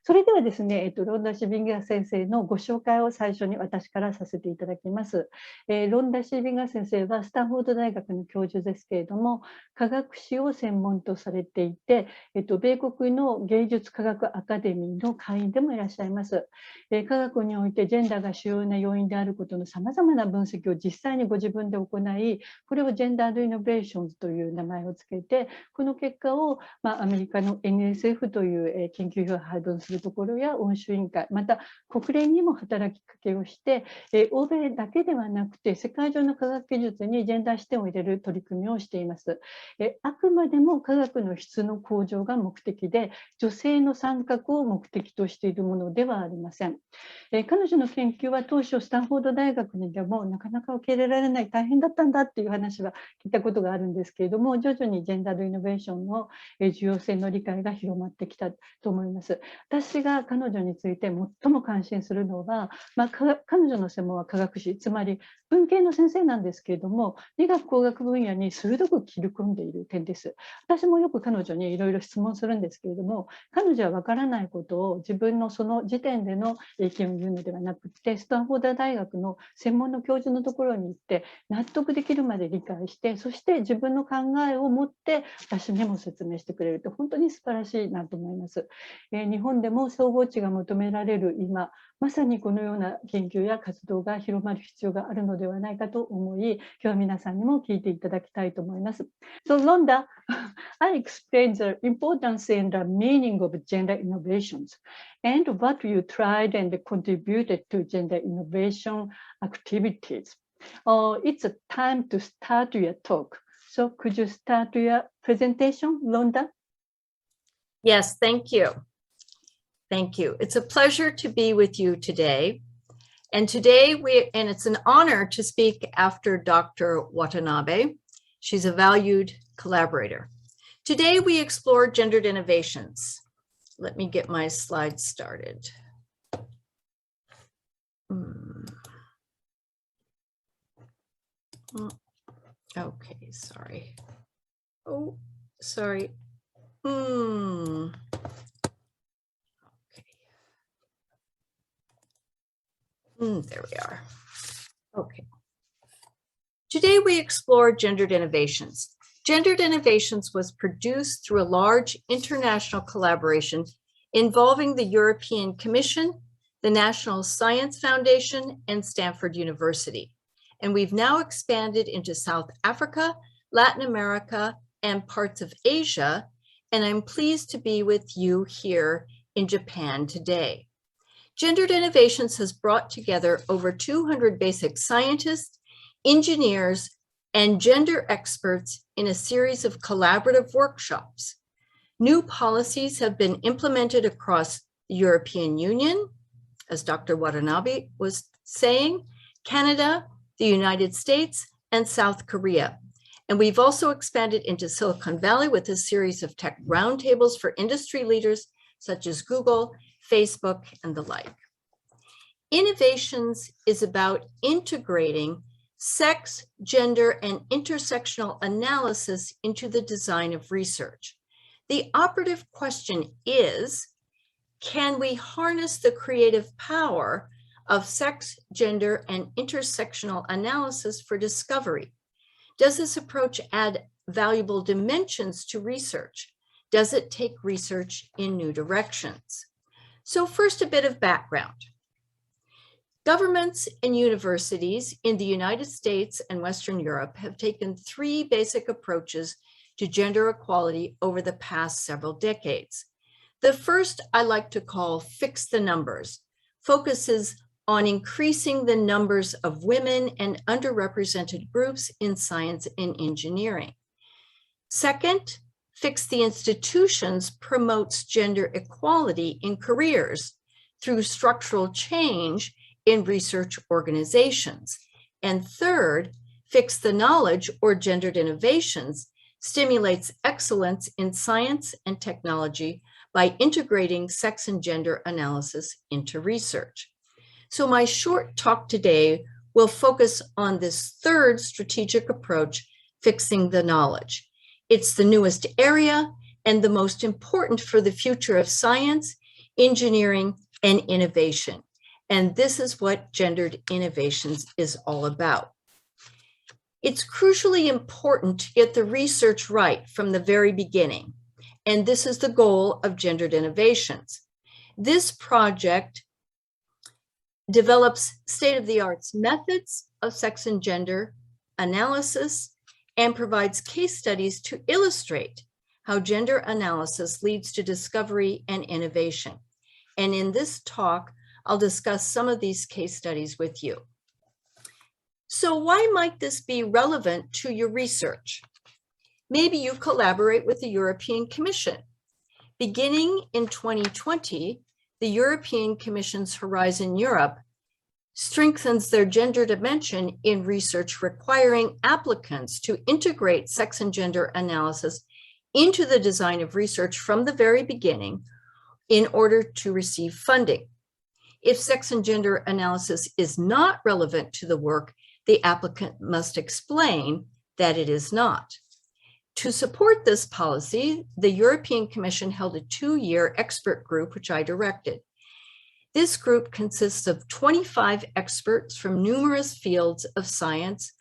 それではですね、ロンダ・シュビンガー先生のご紹介を最初に私からさせていただきます。ロンダ・シュビンガー先生はスタンフォード大学の教授ですけれども、科学史を専門とされていて、米国の芸術科学アカデミーの会員でもいらっしゃいます。科学においてジェンダーが主要な要因であることのさまざまな分析を実際にご自分で行い、これをジェンダードイノベーションズという名前をつけて、この結果を、アメリカの NSF という研究費を配分するところや欧州委員会、また国連にも働きかけをして、欧米だけではなくて世界中の科学技術にジェンダー視点を入れる取り組みをしています。あくまでも科学の質の向上が目的で、女性の参画を目的としているものではありません。彼女の研究は当初スタンフォード大学にでもなかなか受け入れられない、大変だったんだっていう話は聞いたことがあるんですけれども、徐々にジェンダードイノベーションの重要性の理解が広まってきたと思います。私が彼女について最も関心するのは、彼女の専門は科学史、つまり文系の先生なんですけれども、理学工学分野に鋭く切り込んでいる点です。私もよく彼女にいろいろ質問するんですけれども、彼女は分からないことを自分のその時点での意見を言うのではなくて、スタンフォード大学の専門の教授のところに行って納得できるまで理解して、そして自分の考えを持って私にも説明してくれると、本当に素晴らしいなと思います。日本でも総合値が求められる今、まさにこのような研究や活動が広まる必要があるのではないかと思い、今日は皆さんにも聞いていただきたいと思います。So Londa, I explained the importance and the meaning of gender innovations and what you tried and contributed to gender innovation activities. It's a time to start your talk. So could you start your presentation, Londa? Yes, thank you. Thank you. It's a pleasure to be with you today. And it's an honor to speak after Dr. Watanabe. She's a valued collaborator. Today we explore gendered innovations. Let me get my slides started. Okay, sorry. Oh, sorry. Okay. There we are. Okay. Today we explore gendered innovations. Gendered Innovations was produced through a large international collaboration involving the European Commission, the National Science Foundation, and Stanford University. And we've now expanded into South Africa, Latin America, and parts of Asia. And I'm pleased to be with you here in Japan today. Gendered Innovations has brought together over 200 basic scientists, engineers, and gender experts in a series of collaborative workshops. New policies have been implemented across the European Union, as Dr. Watanabe was saying, Canada, the United States, and South Korea. And we've also expanded into Silicon Valley with a series of tech roundtables for industry leaders such as Google, Facebook, and the like. Innovations is about integrating sex, gender, and intersectional analysis into the design of research. The operative question is, can we harness the creative power of sex, gender, and intersectional analysis for discovery? Does this approach add valuable dimensions to research? Does it take research in new directions? So first, a bit of background. Governments and universities in the United States and Western Europe have taken three basic approaches to gender equality over the past several decades. The first I like to call Fix the Numbers, focuses on increasing the numbers of women and underrepresented groups in science and engineering. Second, Fix the Institutions promotes gender equality in careers through structural change in research organizations. And third, Fix the Knowledge, or Gendered Innovations, stimulates excellence in science and technology by integrating sex and gender analysis into research. So my short talk today will focus on this third strategic approach, Fixing the Knowledge. It's the newest area and the most important for the future of science engineering, and innovation. And this is what gendered innovations is all about. It's crucially important to get the research right from the very beginning. And this is the goal of gendered innovations. This project develops state-of-the-art methods of sex and gender analysis and provides case studies to illustrate how gender analysis leads to discovery and innovation. And in this talk, I'll discuss some of these case studies with you. So why might this be relevant to your research? Maybe you collaborate with the European Commission. Beginning in 2020, the European Commission's Horizon Europe strengthens their gender dimension in research, requiring applicants to integrate sex and gender analysis into the design of research from the very beginning in order to receive funding. If sex and gender analysis is not relevant to the work, the applicant must explain that it is not. To support this policy, the European Commission held a 2-year expert group, which I directed. This group consists of 25 experts from numerous fields of science,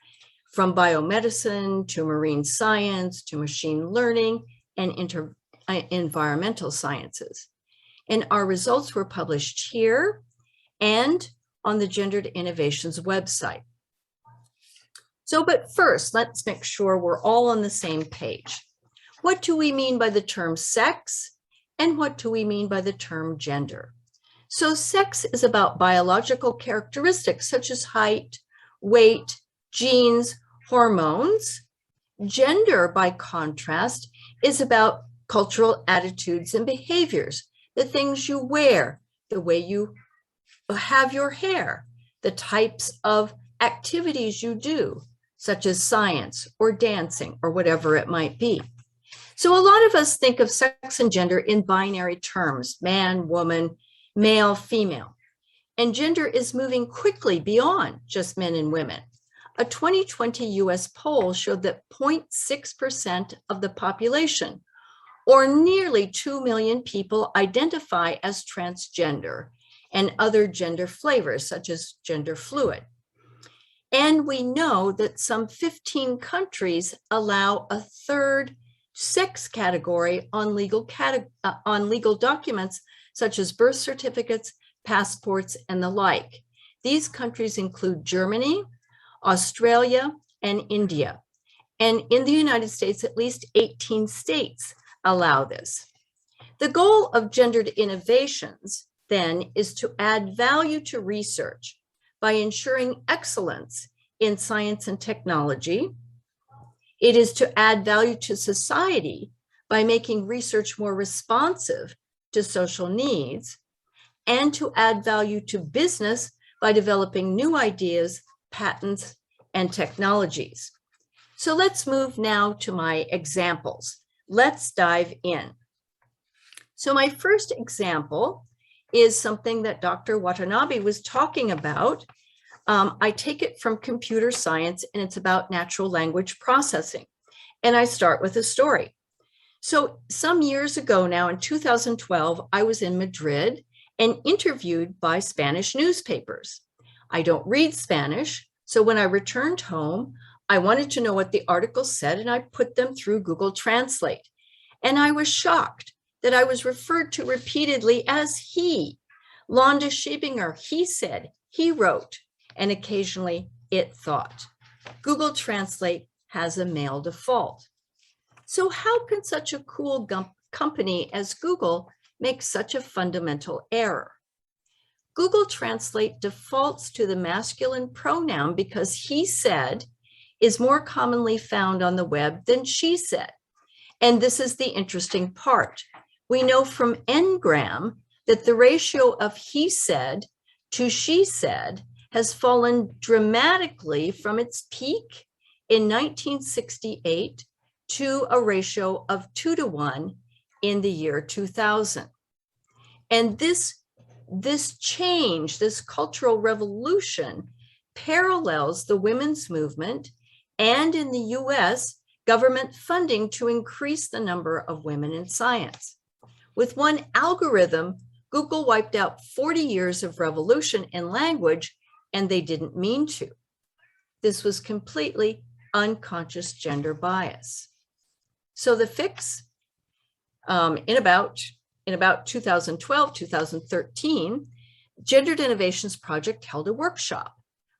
from biomedicine to marine science to machine learning and environmental sciences. And our results were published here and on the Gendered Innovations website. So, but first, let's make sure we're all on the same page. What do we mean by the term sex? And what do we mean by the term gender? So sex is about biological characteristics such as height, weight, genes, hormones. Gender, by contrast, is about cultural attitudes and behaviors, the things you wear, the way you have your hair, the types of activities you do, such as science or dancing or whatever it might be. So a lot of us think of sex and gender in binary terms, man, woman, male, female. And gender is moving quickly beyond just men and women. A 2020 US poll showed that 0.6% of the population, or nearly 2 million people, identify as transgender and other gender flavors, such as gender fluid. And we know that some 15 countries allow a third sex category on legal documents, such as birth certificates, passports, and the like. These countries include Germany, Australia, and India. And in the United States, at least 18 states allow this. The goal of gendered innovations, then, is to add value to research by ensuring excellence in science and technology. It is to add value to society by making research more responsive to social needs, and to add value to business by developing new ideas, patents, and technologies. So let's move now to my examples. Let's dive in. So my first example is something that Dr. Watanabe was talking about. I take it from computer science, and it's about natural language processing. And I start with a story. So some years ago now, in 2012, I was in Madrid and interviewed by Spanish newspapers. I don't read Spanish, so when I returned home, I wanted to know what the article said, and I put them through Google Translate. And I was shocked that I was referred to repeatedly as he. Londa Schiebinger, he said, he wrote, and occasionally it thought. Google Translate has a male default. So how can such a cool company as Google make such a fundamental error? Google Translate defaults to the masculine pronoun because he said is more commonly found on the web than she said. And this is the interesting part. We know from Ngram that the ratio of he said to she said has fallen dramatically from its peak in 1968 to a ratio of 2-to-1 in the year 2000. And this change, this cultural revolution, parallels the women's movement and, in the US, government funding to increase the number of women in science. With one algorithm Google wiped out 40 years of revolution in language, and they didn't mean to. This was completely unconscious gender bias. So the fix, in about 2012, 2013, Gendered Innovations Project held a workshop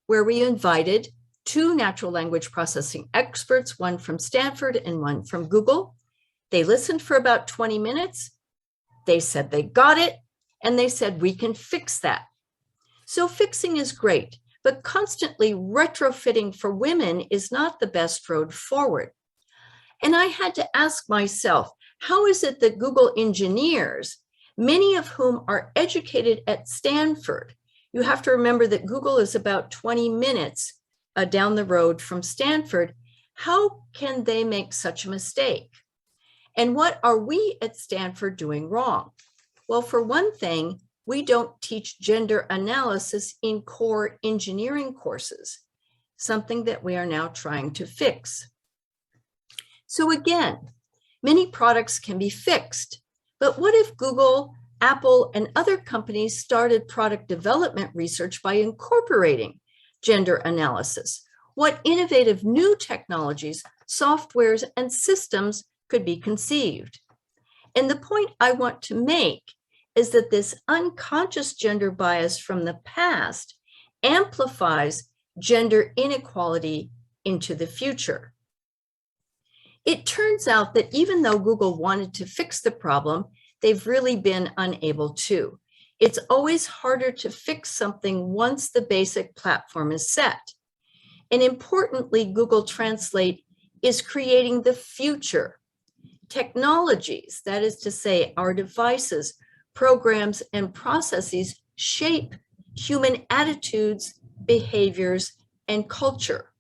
where we invited 2 natural language processing experts, one from Stanford and one from Google. They listened for about 20 minutes. They said they got it, and they said we can fix that. So fixing is great, but constantly retrofitting for women is not the best road forward. And I had to ask myself, how is it that Google engineers, many of whom are educated at Stanford, you have to remember that Google is about 20 minutes down the road from Stanford, how can they make such a mistake? And what are we at Stanford doing wrong? Well, for one thing, we don't teach gender analysis in core engineering courses, something that we are now trying to fix. So again, many products can be fixed, but what if Google, Apple, and other companies started product development research by incorporating gender analysis? What innovative new technologies, softwares, and systems could be conceived? And the point I want to make is that this unconscious gender bias from the past amplifies gender inequality into the future. It turns out that even though Google wanted to fix the problem, they've really been unable to. It's always harder to fix something once the basic platform is set. And importantly, Google Translate is creating the future. Technologies, that is to say, our devices, programs, and processes shape human attitudes, behaviors, and culture.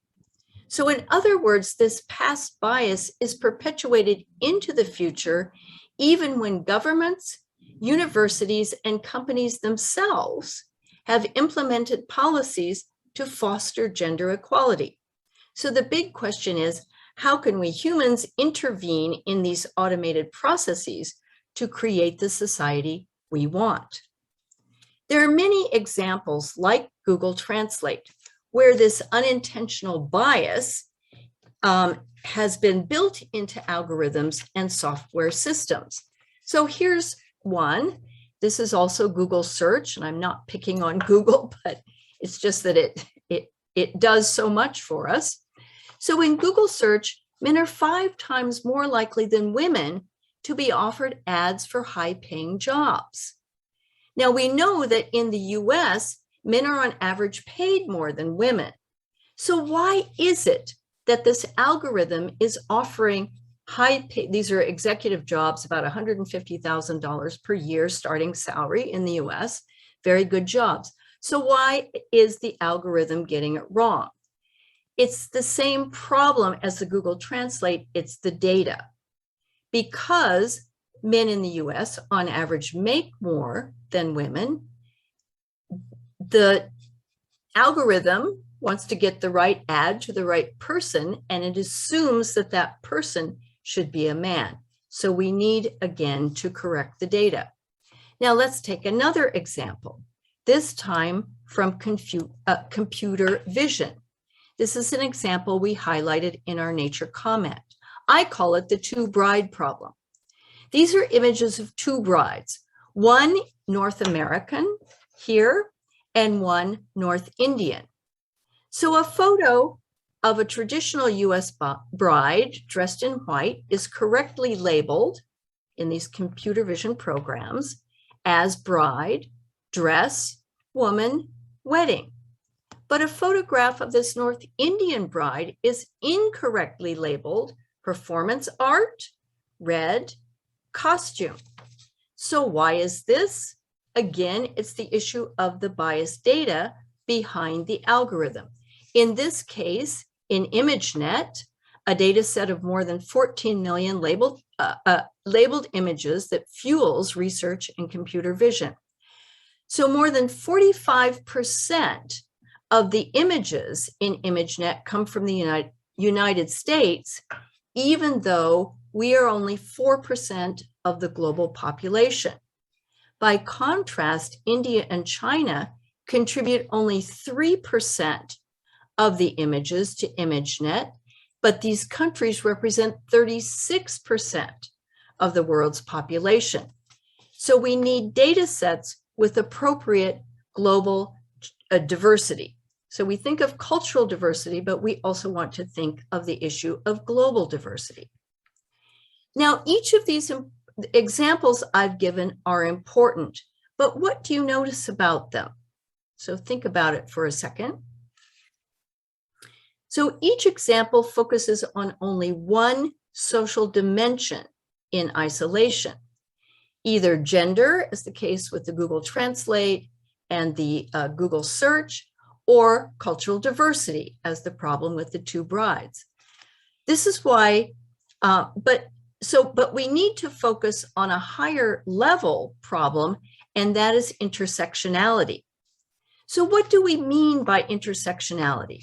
So in other words, this past bias is perpetuated into the future, even when governments, universities, and companies themselves have implemented policies to foster gender equality. So the big question is, how can we humans intervene in these automated processes to create the society we want? There are many examples like Google Translate, where this unintentional bias has been built into algorithms and software systems. So here's one. This is also Google Search, and I'm not picking on Google, but it's just that it does so much for us. So in Google Search, men are 5 times more likely than women to be offered ads for high-paying jobs. Now, we know that in the US, men are on average paid more than women. So why is it that this algorithm is offering these are executive jobs, about $150,000 per year starting salary in the US, very good jobs. So why is the algorithm getting it wrong? It's the same problem as the Google Translate, it's the data. Because men in the US on average make more than women, the algorithm wants to get the right ad to the right person, and it assumes that that person should be a man. So we need, again, to correct the data. Now let's take another example, this time from computer vision. This is an example we highlighted in our Nature comment. I call it the 2 bride problem. These are images of 2 brides, one North American here and one North Indian. So a photo of a traditional US bride dressed in white is correctly labeled in these computer vision programs as bride, dress, woman, wedding. But a photograph of this North Indian bride is incorrectly labeled performance art, red, costume. So why is this? Again, it's the issue of the biased data behind the algorithm. In this case, in ImageNet, a data set of more than 14 million labeled images that fuels research in computer vision. So more than 45% of the images in ImageNet come from the United States, even though we are only 4% of the global population. By contrast, India and China contribute only 3% of the images to ImageNet, but these countries represent 36% of the world's population. So we need data sets with appropriate global diversity. So we think of cultural diversity, but we also want to think of the issue of global diversity. Now, each of these examples I've given are important, but what do you notice about them? So think about it for a second. So each example focuses on only one social dimension in isolation, either gender, as the case with the Google Translate and the Google search, or cultural diversity, as the problem with the two brides. This is why, but we need to focus on a higher level problem, and that is intersectionality. So what do we mean by intersectionality?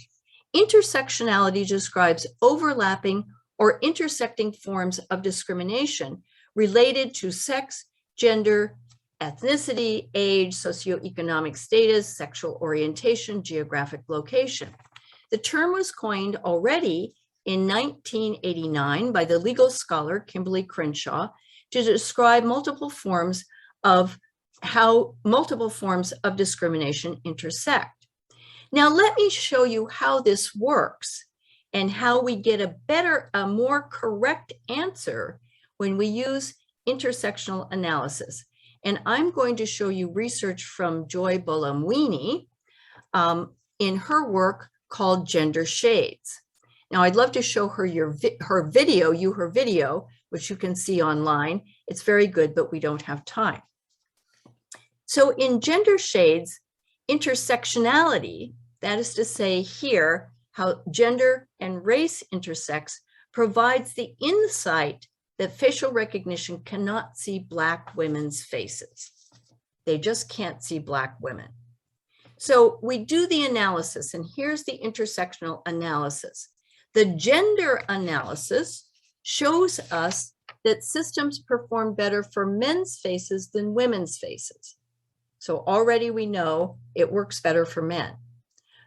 Intersectionality describes overlapping or intersecting forms of discrimination related to sex, gender, ethnicity, age, socioeconomic status, sexual orientation, geographic location. The term was coined already in 1989 by the legal scholar Kimberly Crenshaw to describe multiple forms of discrimination intersect. Now, let me show you how this works and how we get a more correct answer when we use intersectional analysis. And I'm going to show you research from Joy Bolamwini in her work called Gender Shades. Now, I'd love to show her her video, which you can see online. It's very good, but we don't have time. So in Gender Shades, intersectionality, that is to say here, how gender and race intersects, provides the insight that facial recognition cannot see Black women's faces. They just can't see Black women. So we do the analysis, and here's the intersectional analysis. The gender analysis shows us that systems perform better for men's faces than women's faces. So already we know it works better for men.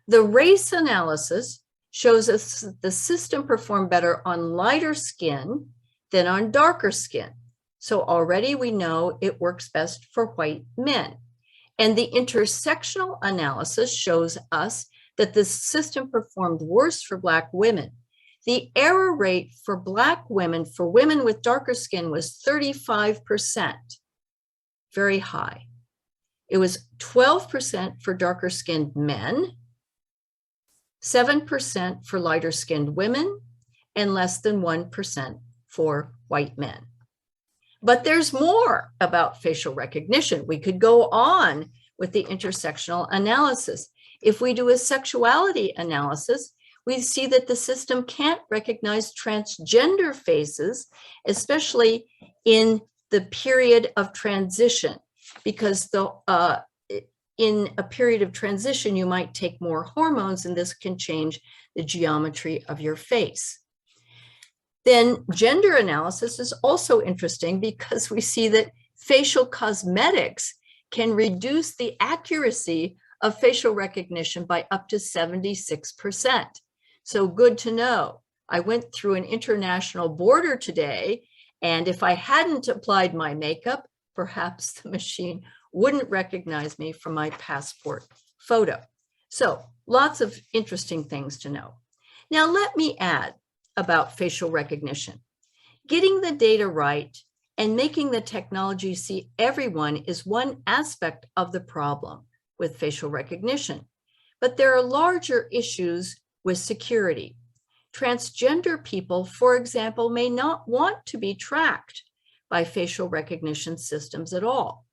The race analysis shows us the system performed better on lighter skin than on darker skin. So already we know it works best for white men. And the intersectional analysis shows us that the system performed worse for Black women. The error rate for Black women, for women with darker skin, was 35%, very high. It was 12% for darker skinned men, 7% for lighter skinned women, and less than 1% for white men. But there's more about facial recognition. We could go on with the intersectional analysis. If we do a sexuality analysis, we see that the system can't recognize transgender faces, especially in the period of transition, because in a period of transition, you might take more hormones, and this can change the geometry of your face. Then gender analysis is also interesting because we see that facial cosmetics can reduce the accuracy of facial recognition by up to 76%. So good to know. I went through an international border today, and if I hadn't applied my makeup, perhaps the machine wouldn't recognize me from my passport photo. So lots of interesting things to know. Now let me add about facial recognition. Getting the data right and making the technology see everyone is one aspect of the problem with facial recognition, but there are larger issues with security. Transgender people, for example, may not want to be tracked by facial recognition systems at all.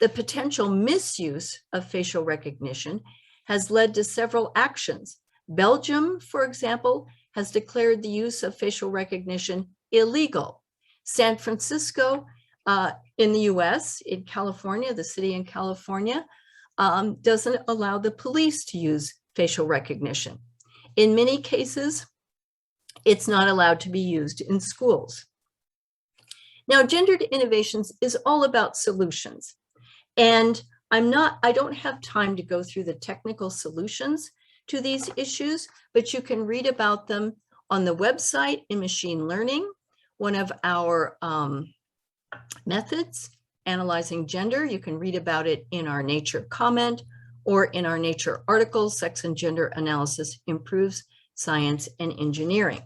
The potential misuse of facial recognition has led to several actions. Belgium, for example, has declared the use of facial recognition illegal. San Francisco in the US, in California, the city in California, doesn't allow the police to use facial recognition. In many cases, it's not allowed to be used in schools. Now, gendered innovations is all about solutions. And I don't have time to go through the technical solutions to these issues, but you can read about them on the website in machine learning, one of our methods, analyzing gender. You can read about it in our Nature comment or in our Nature article, Sex and Gender Analysis Improves Science and Engineering.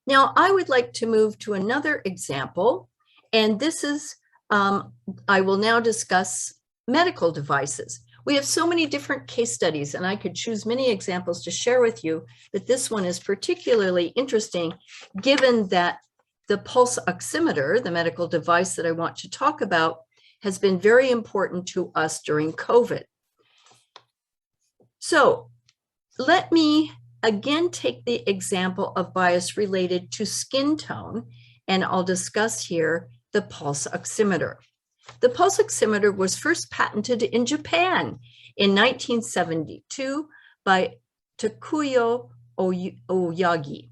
Now, I would like to move to another example, and this is, I will now discuss medical devices. We have so many different case studies, and I could choose many examples to share with you, but this one is particularly interesting given that the pulse oximeter, the medical device that I want to talk about, has been very important to us during COVID. So let me again take the example of bias related to skin tone, and I'll discuss here the pulse oximeter. The pulse oximeter was first patented in Japan in 1972 by Takuyo Oyagi.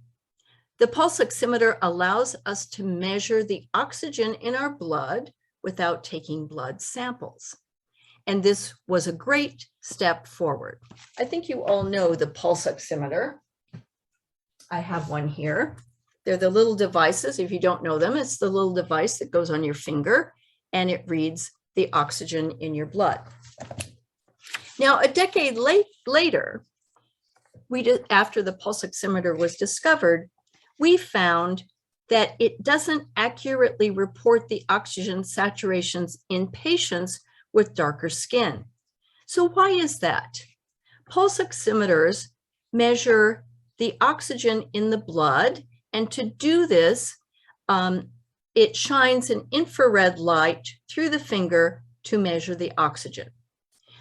The pulse oximeter allows us to measure the oxygen in our blood without taking blood samples. And this was a great step forward. I think you all know the pulse oximeter. I have one here. They're the little devices. If you don't know them, it's the little device that goes on your finger and it reads the oxygen in your blood. Now, a decade later, after the pulse oximeter was discovered, we found that it doesn't accurately report the oxygen saturations in patients with darker skin. So why is that? Pulse oximeters measure the oxygen in the blood, and to do this, it shines an infrared light through the finger to measure the oxygen.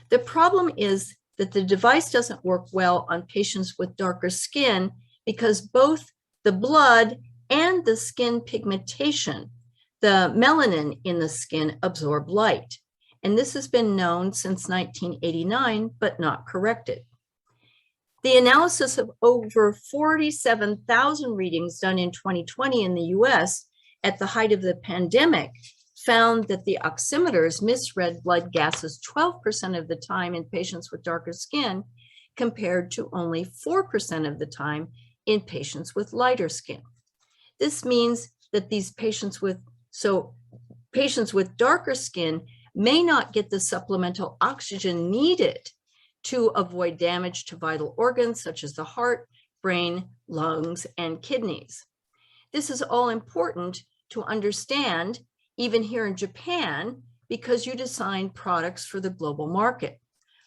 The problem is that the device doesn't work well on patients with darker skin because both the blood and the skin pigmentation, the melanin in the skin, absorb light. And this has been known since 1989, but not corrected. The analysis of over 47,000 readings done in 2020 in the US at the height of the pandemic found that the oximeters misread blood gases 12% of the time in patients with darker skin, compared to only 4% of the time in patients with lighter skin. This means that these patients with darker skin may not get the supplemental oxygen needed to avoid damage to vital organs such as the heart, brain, lungs, and kidneys. This is all important to understand, even here in Japan, because you design products for the global market.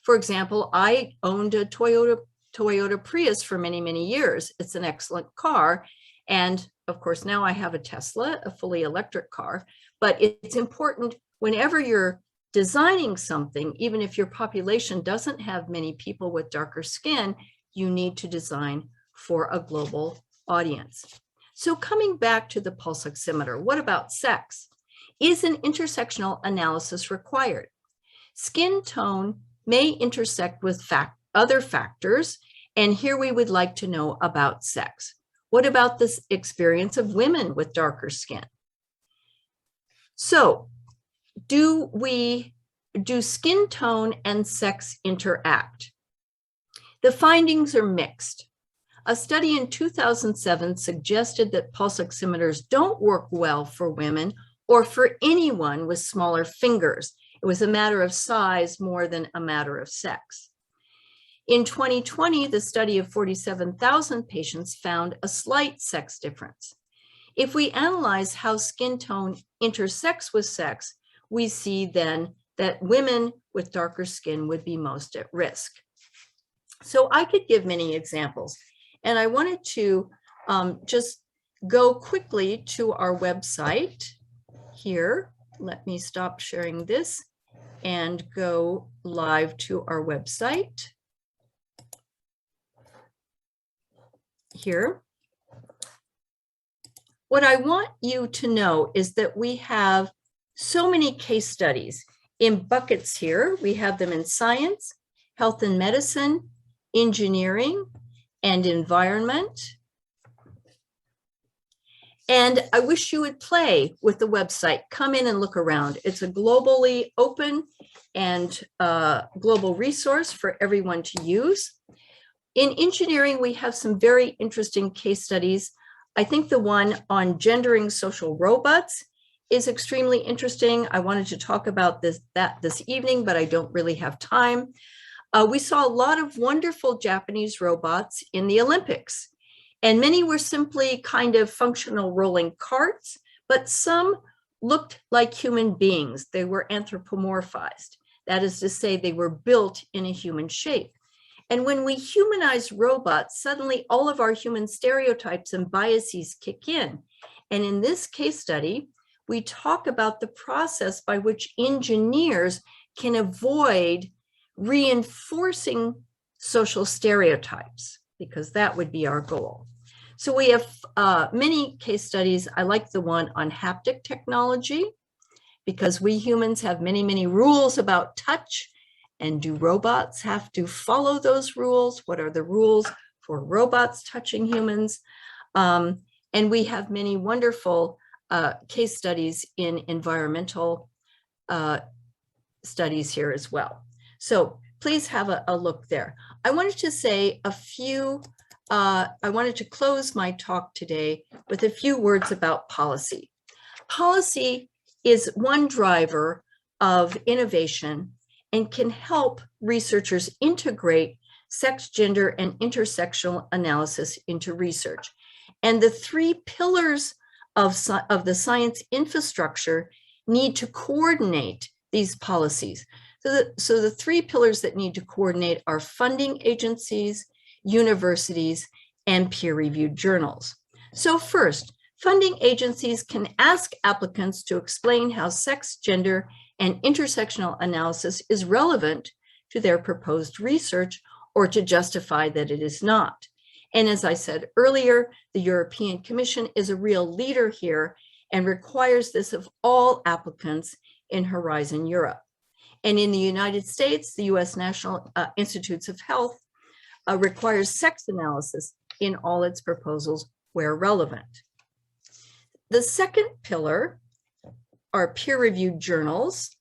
For example, I owned a Toyota Prius for many, many years. It's an excellent car. And of course, now I have a Tesla, a fully electric car. But it's important whenever you're designing something, even if your population doesn't have many people with darker skin, you need to design for a global audience. So coming back to the pulse oximeter, what about sex? Is an intersectional analysis required? Skin tone may intersect with other factors, and here we would like to know about sex. What about this experience of women with darker skin? So, do skin tone and sex interact? The findings are mixed. A study in 2007 suggested that pulse oximeters don't work well for women or for anyone with smaller fingers. It was a matter of size more than a matter of sex. In 2020, the study of 47,000 patients found a slight sex difference. If we analyze how skin tone intersects with sex, we see then that women with darker skin would be most at risk. So I could give many examples, and I wanted to just go quickly to our website here. Let me stop sharing this and go live to our website here. What I want you to know is that we have so many case studies in buckets here. We have them in science, health and medicine, engineering, and environment. And I wish you would play with the website. Come in and look around. It's a globally open and global resource for everyone to use. In engineering, we have some very interesting case studies. I think the one on gendering social robots is extremely interesting. I wanted to talk about this evening, but I don't really have time. We saw a lot of wonderful Japanese robots in the Olympics, and many were simply kind of functional rolling carts, but some looked like human beings. They were anthropomorphized. That is to say, they were built in a human shape. And when we humanize robots, suddenly all of our human stereotypes and biases kick in. And in this case study, we talk about the process by which engineers can avoid reinforcing social stereotypes, because that would be our goal. So we have many case studies. I like the one on haptic technology, because we humans have many, many rules about touch. And do robots have to follow those rules? What are the rules for robots touching humans? And we have many wonderful case studies in environmental studies here as well. So please have a look there. I wanted to say a few, I wanted to close my talk today with a few words about policy. Policy is one driver of innovation and can help researchers integrate sex, gender, and intersectional analysis into research. And the three pillars of the science infrastructure need to coordinate these policies. So the three pillars that need to coordinate are funding agencies, universities, and peer-reviewed journals. So first, funding agencies can ask applicants to explain how sex, gender, and intersectional analysis is relevant to their proposed research, or to justify that it is not. And as I said earlier, the European Commission is a real leader here and requires this of all applicants in Horizon Europe. And in the United States, the US National Institutes of Health requires sex analysis in all its proposals where relevant. The second pillar are peer-reviewed journals,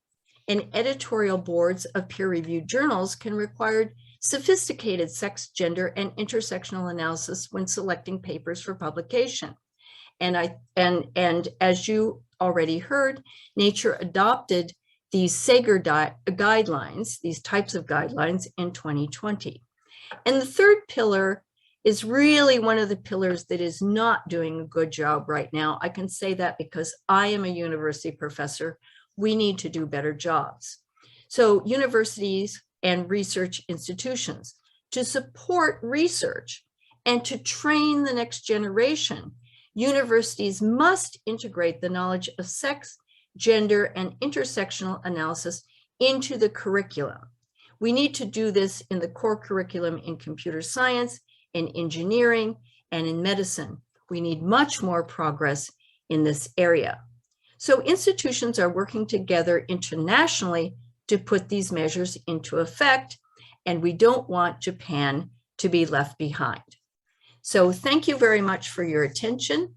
and editorial boards of peer-reviewed journals can require sophisticated sex, gender, and intersectional analysis when selecting papers for publication. And as you already heard, Nature adopted these Sager guidelines, these types of guidelines, in 2020. And the third pillar is really one of the pillars that is not doing a good job right now. I can say that because I am a university professor. We need to do better jobs. So universities and research institutions, to support research and to train the next generation, universities must integrate the knowledge of sex, gender, and intersectional analysis into the curriculum. We need to do this in the core curriculum in computer science, in engineering, and in medicine. We need much more progress in this area. So institutions are working together internationally to put these measures into effect, and we don't want Japan to be left behind. So thank you very much for your attention.